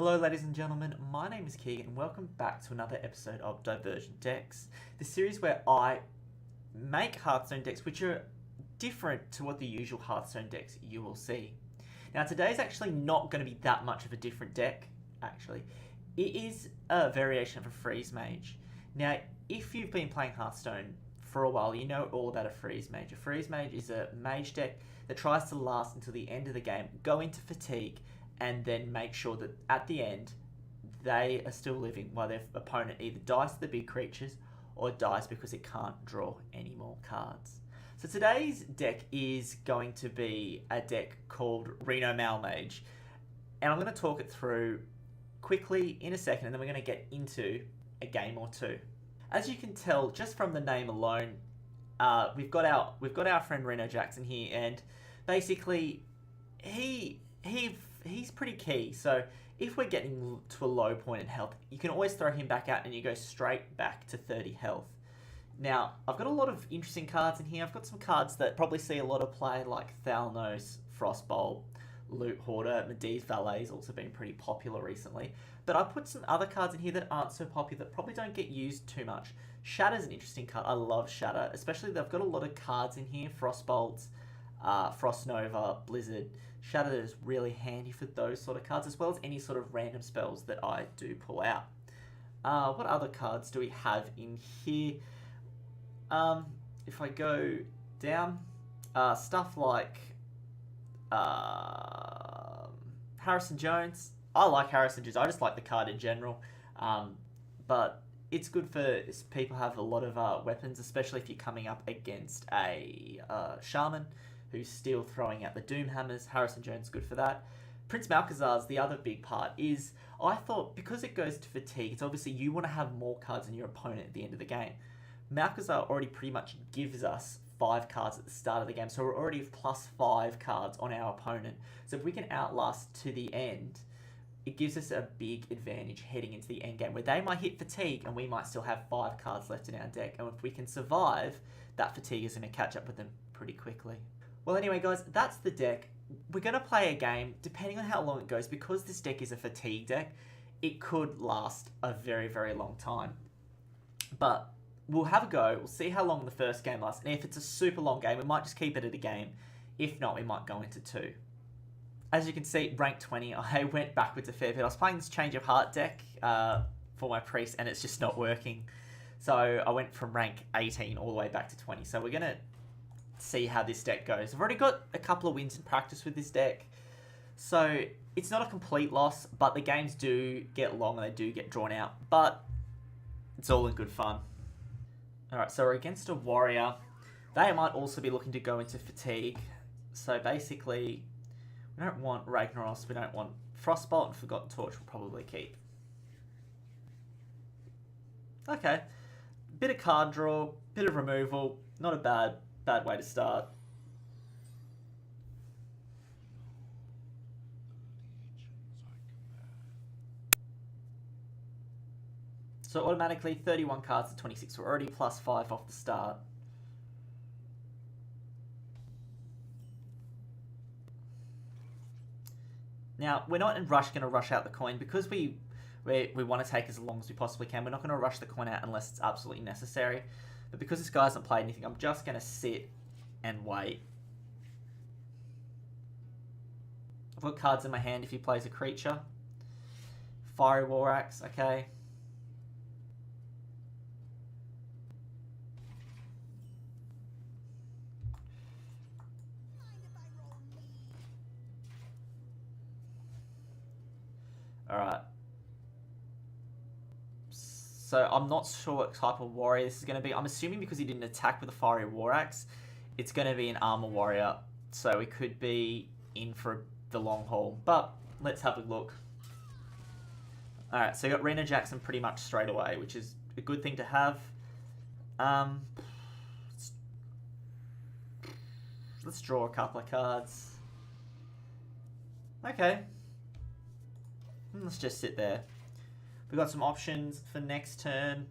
Hello ladies and gentlemen, my name is Keegan and welcome back to another episode of Divergent decks, the series where I make Hearthstone decks which are different to what the usual Hearthstone decks you will see. Now today's actually not going to be that much of a different deck, actually. It is a variation of a Freeze Mage. Now if you've been playing Hearthstone for a while, you know all about a Freeze Mage. A Freeze Mage is a mage deck that tries to last until the end of the game, go into fatigue, and then make sure that at the end they are still living while their opponent either dies to the big creatures or dies because it can't draw any more cards. So today's deck is going to be a deck called MalRenoMage, and I'm going to talk it through quickly in a second, and then we're going to get into a game or two. As you can tell just from the name alone, we've got our friend Reno Jackson here, and basically he's pretty key. So if we're getting to a low point in health, you can always throw him back out and you go straight back to 30 health. Now, I've got a lot of interesting cards in here. I've got some cards that probably see a lot of play, like Thalnos, Frostbolt, Loot Hoarder, Medee's Valet's also been pretty popular recently. But I put some other cards in here that aren't so popular, that probably don't get used too much. Shatter's an interesting card. I love Shatter, especially they've got a lot of cards in here. Frostbolts, Frost Nova, Blizzard. Shatter is really handy for those sort of cards, as well as any sort of random spells that I do pull out. What other cards do we have in here? If I go down, stuff like Harrison Jones. I like Harrison Jones. I just like the card in general. But it's good for people who have a lot of weapons, especially if you're coming up against a shaman who's still throwing out the Doom Hammers. Harrison Jones is good for that. Prince Malchezaar's the other big part is, I thought, because it goes to fatigue, it's obviously you want to have more cards than your opponent at the end of the game. Malchezaar already pretty much gives us 5 cards at the start of the game, so we're already plus 5 cards on our opponent. So if we can outlast to the end, it gives us a big advantage heading into the end game, where they might hit fatigue and we might still have 5 cards left in our deck. And if we can survive, that fatigue is going to catch up with them pretty quickly. Well, anyway, guys, that's the deck. We're going to play a game, depending on how long it goes. Because this deck is a fatigue deck, it could last a very, very long time. But we'll have a go. We'll see how long the first game lasts. And if it's a super long game, we might just keep it at a game. If not, we might go into 2. As you can see, rank 20, I went backwards a fair bit. I was playing this Change of Heart deck for my priest, and it's just not working. So I went from rank 18 all the way back to 20. So we're going to see how this deck goes. I've already got a couple of wins in practice with this deck, so it's not a complete loss, but the games do get long and they do get drawn out, but it's all in good fun. Alright, so we're against a warrior. They might also be looking to go into fatigue, so basically we don't want Ragnaros, we don't want Frostbolt, and Forgotten Torch we'll probably keep. Okay, bit of card draw, bit of removal, not a bad way to start. So automatically 31 cards to 26. We're already plus 5 off the start. Now, we're not in rush going to rush out the coin because we want to take as long as we possibly can. We're not going to rush the coin out unless it's absolutely necessary. But because this guy hasn't played anything, I'm just going to sit and wait. I've got cards in my hand if he plays a creature. Fiery War Axe, okay. Alright. So I'm not sure what type of warrior this is going to be. I'm assuming because he didn't attack with a Fiery War Axe, it's going to be an armor warrior. So we could be in for the long haul. But let's have a look. Alright, so you got Reno Jackson pretty much straight away, which is a good thing to have. Let's draw a couple of cards. Okay. Let's just sit there. We've got some options for next turn.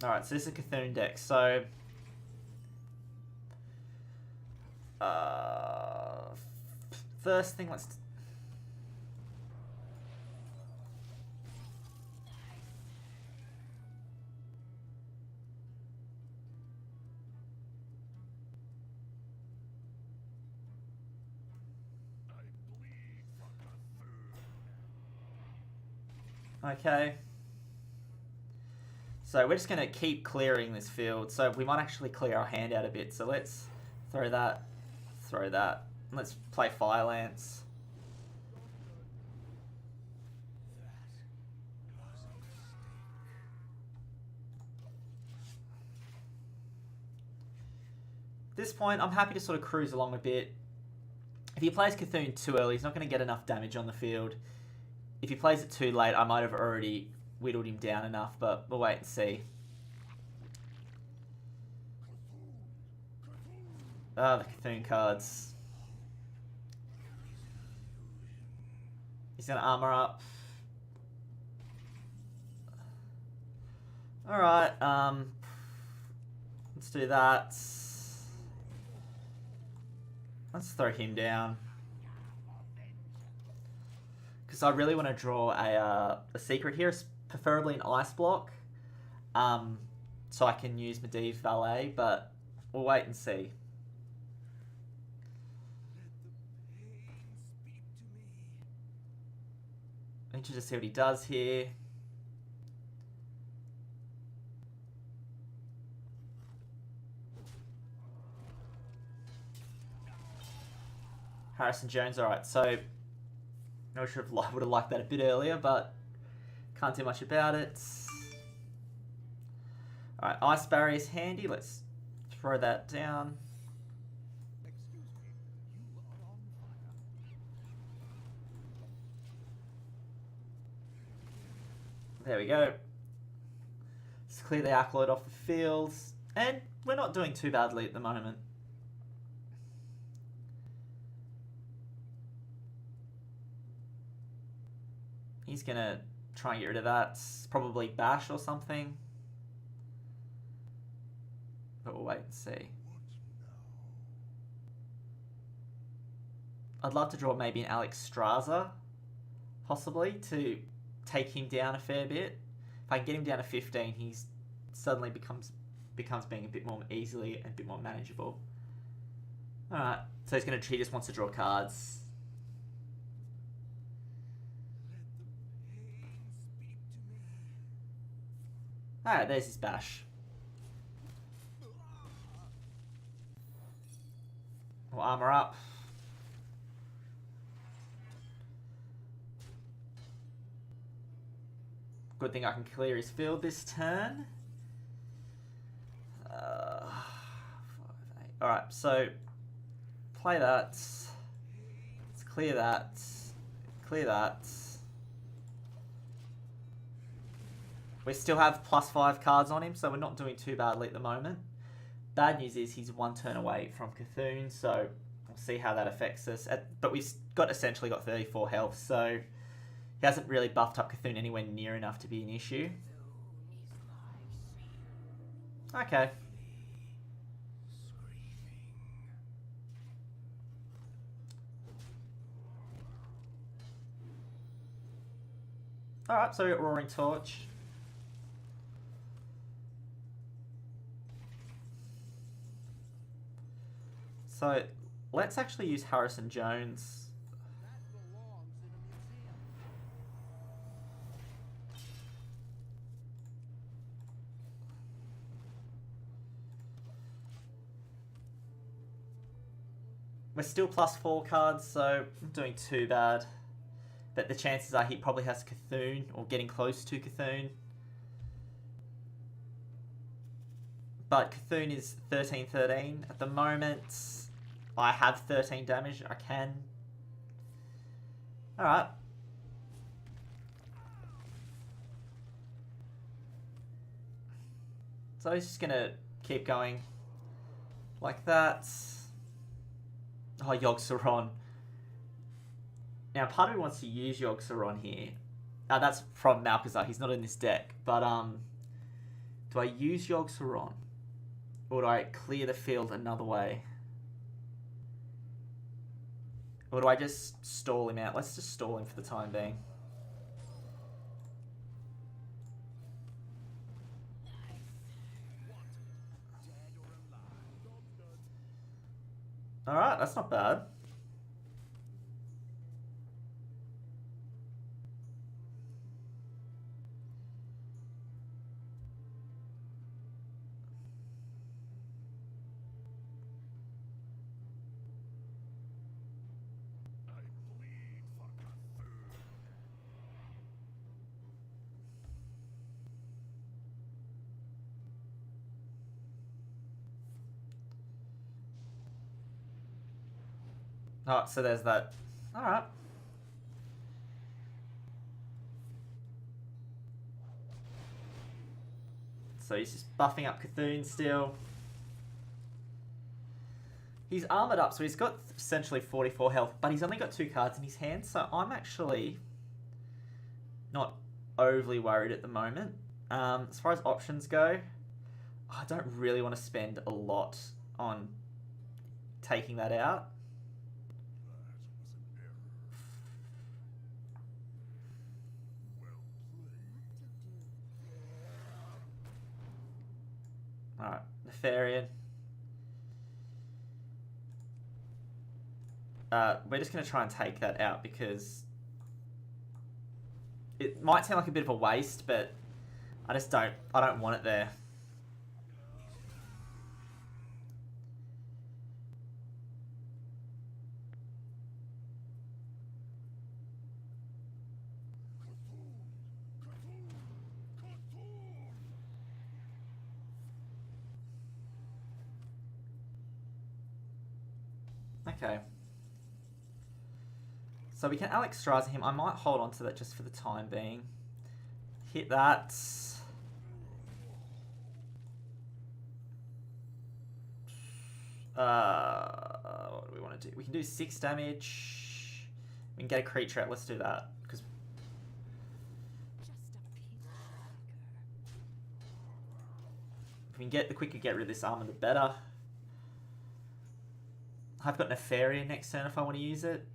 Alright, so this is a Cthulhu deck. So first thing, let's... Okay. So we're just going to keep clearing this field. So we might actually clear our hand out a bit. So let's throw that, throw that. Let's play Fire Lance. At this point, I'm happy to sort of cruise along a bit. If he plays Cthulhu too early, he's not going to get enough damage on the field. If he plays it too late, I might have already whittled him down enough, but we'll wait and see. Ah, the Cthulhu cards. He's going to armour up. Alright, let's do that. Let's throw him down. Because I really want to draw a secret here, preferably an ice block. So I can use Medivh Valet, but we'll wait and see. Interested to see what he does here. Harrison Jones, alright, so I would have liked that a bit earlier, but can't do much about it. Alright, Ice Barrier is handy, let's throw that down. There we go. Let's clear the Acolyte off the fields, and we're not doing too badly at the moment. He's going to try and get rid of that. Probably Bash or something. But we'll wait and see. I'd love to draw maybe an Alex Straza, possibly, to take him down a fair bit. If I can get him down to 15, he's suddenly becomes being a bit more easily and a bit more manageable. Alright, so he just wants to draw cards. Alright, there's his Bash. We'll armour up. Good thing I can clear his field this turn. Alright, so play that. Let's clear that. Clear that. We still have +5 cards on him, so we're not doing too badly at the moment. Bad news is he's one turn away from Cthulhu, so we'll see how that affects us. But we've essentially got 34 health, so he hasn't really buffed up Cthulhu anywhere near enough to be an issue. Okay. Alright, so we got Roaring Torch. So let's actually use Harrison Jones. We're still +4 cards, so not doing too bad. But the chances are he probably has Cthulhu, or getting close to Cthulhu. But Cthulhu is 13-13 at the moment. I have 13 damage. I can. Alright. So he's just going to keep going like that. Oh, Yogg-Saron. Now, part of me wants to use Yogg-Saron here. That's from Malchezaar. He's not in this deck. But, do I use Yogg-Saron? Or do I clear the field another way? Or do I just stall him out? Let's just stall him for the time being. Alright, that's not bad. Oh, so there's that. Alright. So he's just buffing up Cthulhu still. He's armoured up, so he's got essentially 44 health, but he's only got 2 cards in his hand, so I'm actually not overly worried at the moment. As far as options go, I don't really want to spend a lot on taking that out. Alright, Nefarian. We're just going to try and take that out because it might sound like a bit of a waste, but I don't want it there. Okay. So we can Alex Straza him. I might hold on to that just for the time being. Hit that. What do we want to do? We can do 6 damage. We can get a creature out. Let's do that. Because if we can get the quicker get rid of this armor, the better. I've got Nefarian next turn if I want to use it.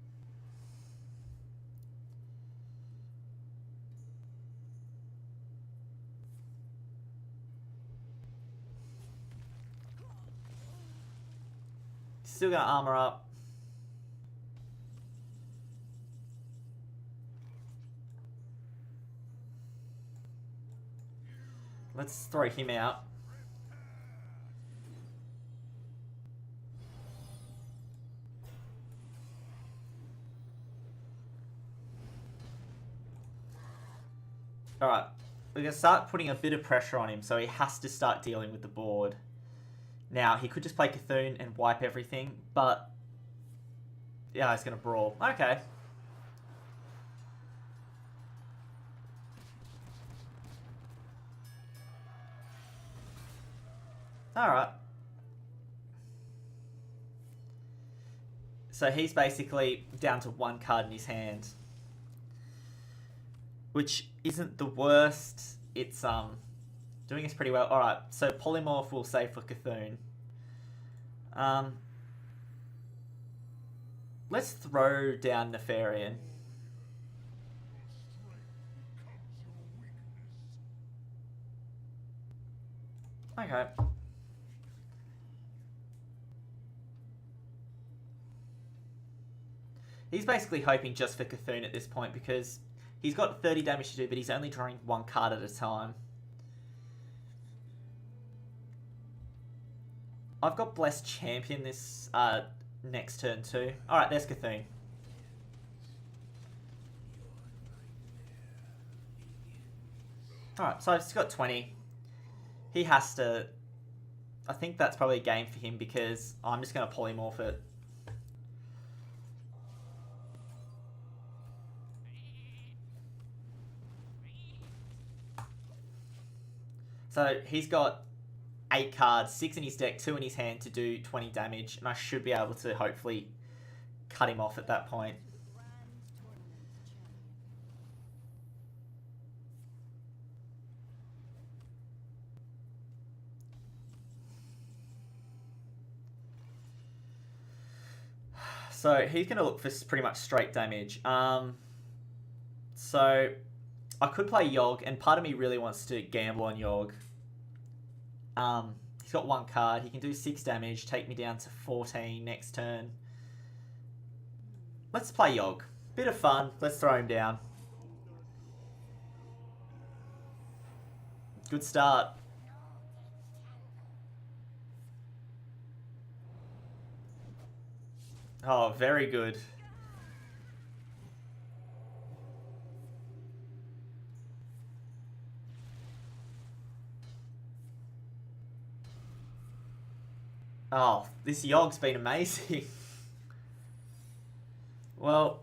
Still gonna armor up. Let's throw him out. Alright, we're going to start putting a bit of pressure on him, so he has to start dealing with the board. Now, he could just play Cthulhu and wipe everything, but yeah, he's going to brawl. Okay. Alright. So he's basically down to 1 card in his hand. Which isn't the worst. It's doing us pretty well. Alright, so Polymorph will save for Cthulhu. Let's throw down Nefarian. Okay. He's basically hoping just for Cthulhu at this point because he's got 30 damage to do, but he's only drawing 1 card at a time. I've got Blessed Champion this next turn too. Alright, there's Cthulhu. Alright, so he's got 20. He has to... I think that's probably a game for him because I'm just going to polymorph it. So he's got 8 cards, 6 in his deck, 2 in his hand to do 20 damage, and I should be able to hopefully cut him off at that point. So he's going to look for pretty much straight damage. So I could play Yogg, and part of me really wants to gamble on Yogg. He's got one card. He can do 6 damage, take me down to 14 next turn. Let's play Yogg. Bit of fun. Let's throw him down. Good start. Oh, very good. Oh, this Yogg's been amazing. Well,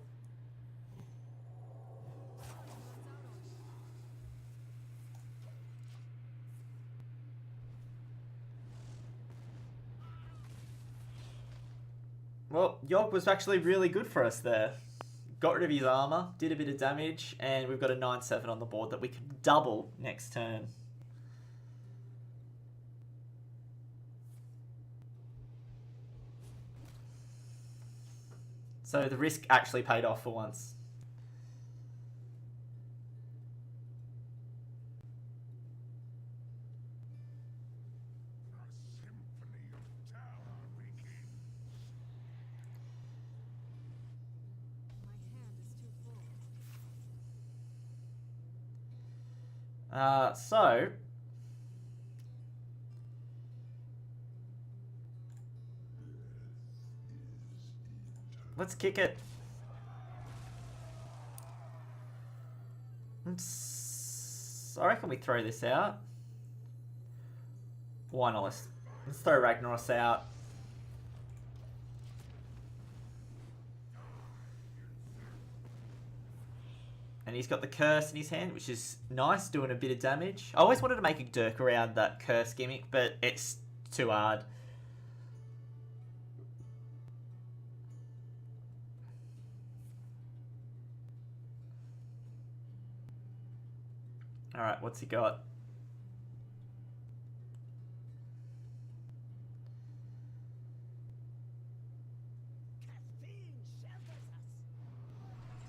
Yogg was actually really good for us there. Got rid of his armour, did a bit of damage, and we've got a 9/7 on the board that we can double next turn. So the risk actually paid off for once. So let's kick it. I reckon we throw this out. Why not? Let's throw Ragnaros out. And he's got the curse in his hand, which is nice, doing a bit of damage. I always wanted to make a Dirk around that curse gimmick, but it's too hard. Alright, what's he got?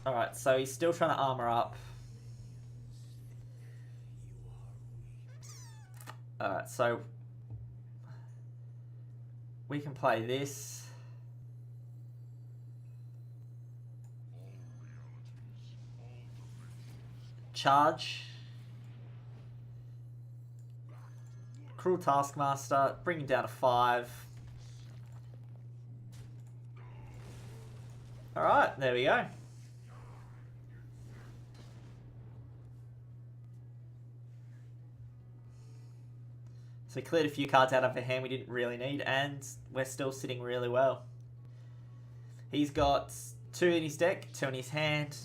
Alright, so he's still trying to armour up. Alright, so we can play this. Charge. Cruel Taskmaster, bring him down to 5. Alright, there we go. So we cleared a few cards out of our hand we didn't really need, and we're still sitting really well. He's got 2 in his deck, 2 in his hand.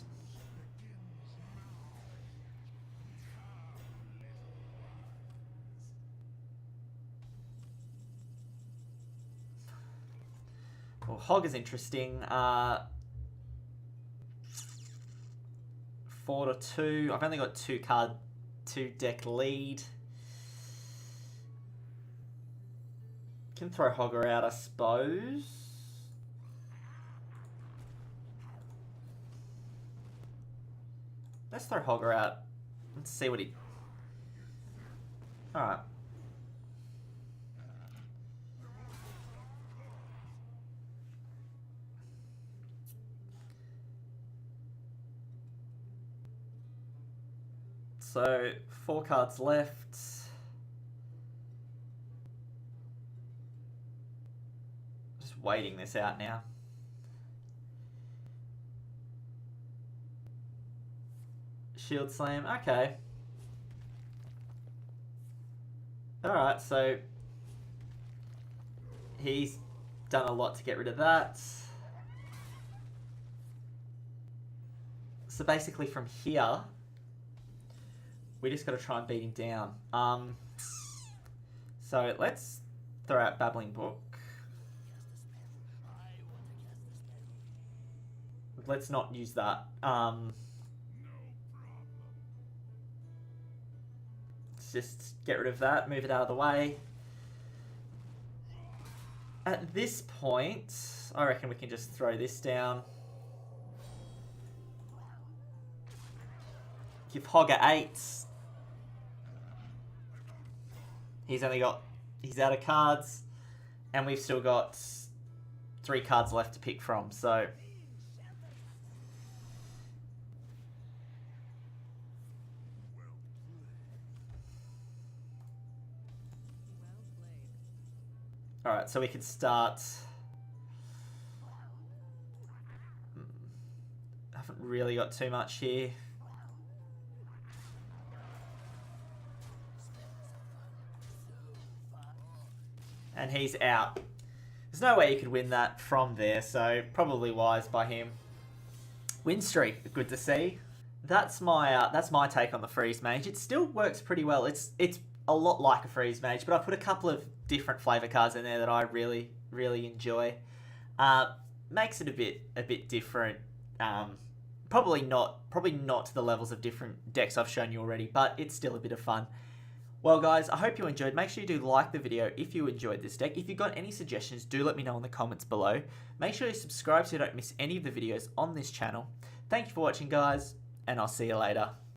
Well, Hog is interesting. 4 to 2. I've only got 2 deck lead. Can throw Hogger out, I suppose. Let's throw Hogger out. Let's see what he... Alright. So, 4 cards left. Just waiting this out now. Shield Slam, okay. Alright, so he's done a lot to get rid of that. So basically from here, we just got to try and beat him down. So let's throw out Babbling Brook. Let's not use that. Let's just get rid of that, move it out of the way. At this point, I reckon we can just throw this down. Give Hogger 8s. He's out of cards. And we've still got 3 cards left to pick from, so... Alright, so we could start... Haven't really got too much here. And he's out. There's no way you could win that from there, so probably wise by him. Win streak, good to see. That's my take on the Freeze Mage. It still works pretty well. It's a lot like a Freeze Mage, but I put a couple of different flavor cards in there that I really enjoy. Makes it a bit different. Probably not to the levels of different decks I've shown you already, but it's still a bit of fun. Well guys, I hope you enjoyed. Make sure you do like the video if you enjoyed this deck. If you've got any suggestions, do let me know in the comments below. Make sure you subscribe so you don't miss any of the videos on this channel. Thank you for watching guys, and I'll see you later.